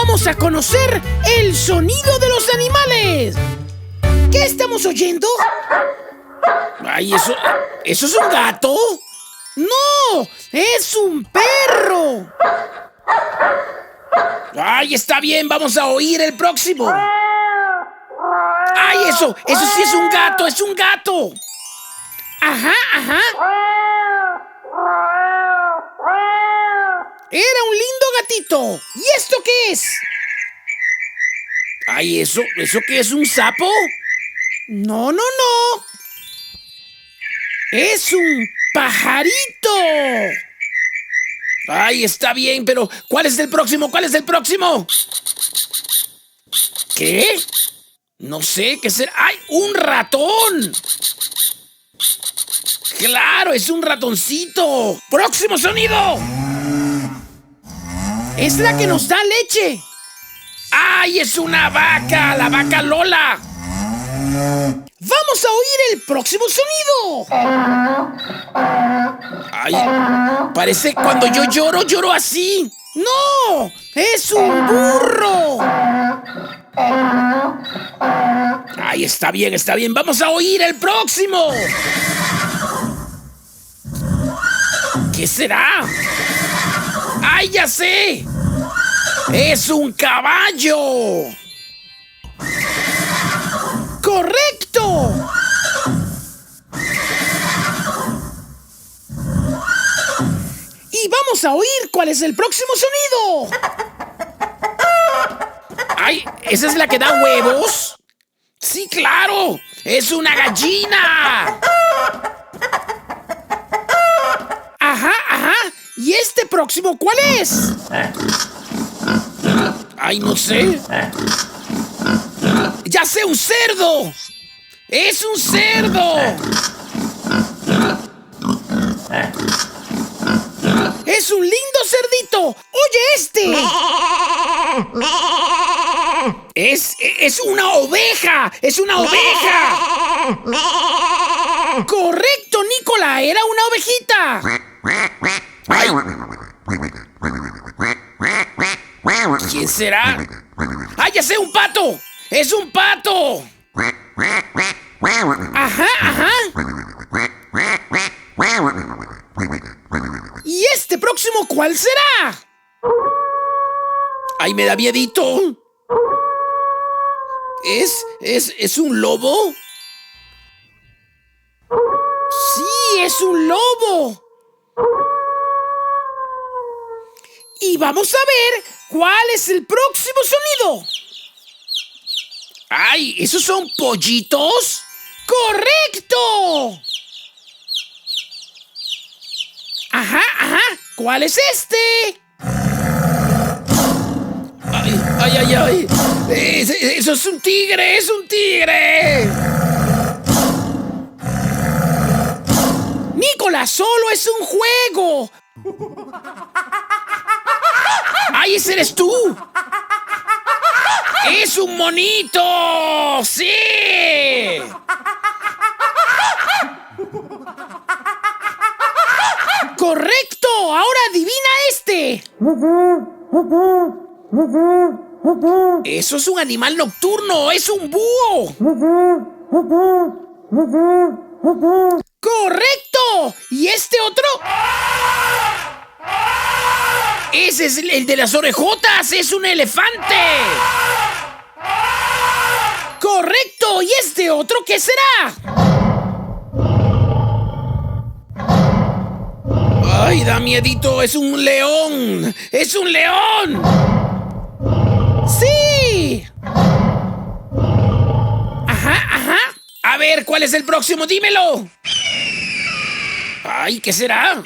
Vamos a conocer el sonido de los animales. ¿Qué estamos oyendo? Ay, ¿eso es un gato? ¡No! ¡Es un perro! Ay, está bien, vamos a oír el próximo. Ay, eso sí es un gato, es un gato. Ajá. Era un lindo gatito. ¿Y esto qué es? Ay, ¿eso qué es, un sapo? No. Es un pajarito. Ay, está bien, pero ¿cuál es el próximo? ¿Qué? No sé, ¿qué será? ¡Ay, un ratón! ¡Claro, es un ratoncito! ¡Próximo sonido! Es la que nos da leche. ¡Ay, es una vaca! ¡La vaca Lola! ¡Vamos a oír el próximo sonido! ¡Ay! Parece cuando yo lloro así. ¡No! ¡Es un burro! ¡Ay, está bien! ¡Vamos a oír el próximo! ¿Qué será? ¡Ay, ya sé! ¡Es un caballo! ¡Correcto! Y vamos a oír cuál es el próximo sonido. ¡Ay! ¿Esa es la que da huevos? ¡Sí, claro! ¡Es una gallina! Ajá. ¿Y este próximo cuál es? ¡Ay, no sé! ¡Ya sé, un cerdo! ¡Es un cerdo! ¡Es un lindo cerdito! ¡Oye este! ¡Es una oveja! ¡Es una oveja! ¡Correcto, Nicola! ¡Era una ovejita! ¡Ay! ¿Quién será? ¡Ay, ya sé, un pato! ¡Es un pato! Ajá. ¿Y este próximo cuál será? ¡Ay, me da miedito! ¿Es un lobo? ¡Sí, es un lobo! Y vamos a ver cuál es el próximo sonido. ¡Ay! ¿Esos son pollitos? ¡Correcto! Ajá. ¿Cuál es este? ¡Ay! ¡Eso es un tigre! ¡Es un tigre! Nicolás, solo es un juego. ¡Ay, ese eres tú! ¡Es un monito! ¡Sí! ¡Correcto! ¡Ahora adivina este! ¡Eso es un animal nocturno! ¡Es un búho! ¡Correcto! ¿Y este otro? ¡Ese es el de las orejotas! ¡Es un elefante! ¡Correcto! ¿Y este otro qué será? ¡Ay, da miedito! ¡Es un león! ¡Es un león! ¡Sí! Ajá. A ver, ¿cuál es el próximo? ¡Dímelo! ¡Ay, qué será!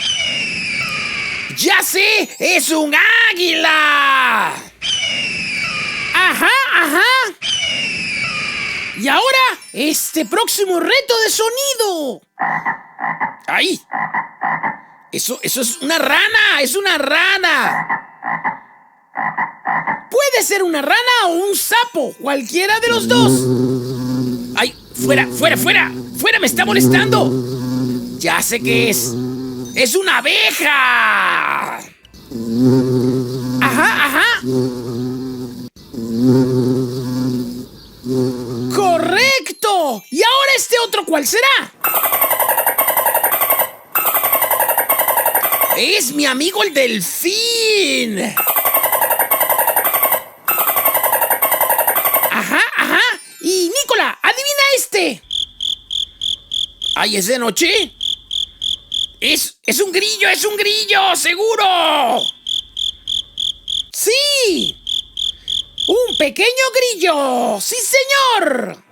¡Ya sé! ¡Es un águila! Ajá. Y ahora, este próximo reto de sonido. ¡Ay! Eso es una rana, es una rana. Puede ser una rana o un sapo, cualquiera de los dos. ¡Ay! ¡Fuera! ¡Me está molestando! Ya sé qué es. ¡Es una abeja! Ajá. Es mi amigo el delfín. Ajá. Y Nicola, adivina este. Ay, ¿es de noche? Es un grillo, seguro. Sí. Un pequeño grillo. Sí, señor.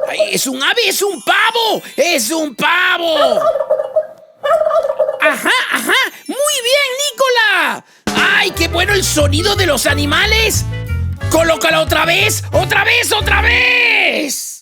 Ay, es un ave, es un pavo. Es un pavo. Ajá. Muy bien, Nicola. ¡Ay, qué bueno el sonido de los animales! ¡Colócala otra vez! ¡Otra vez!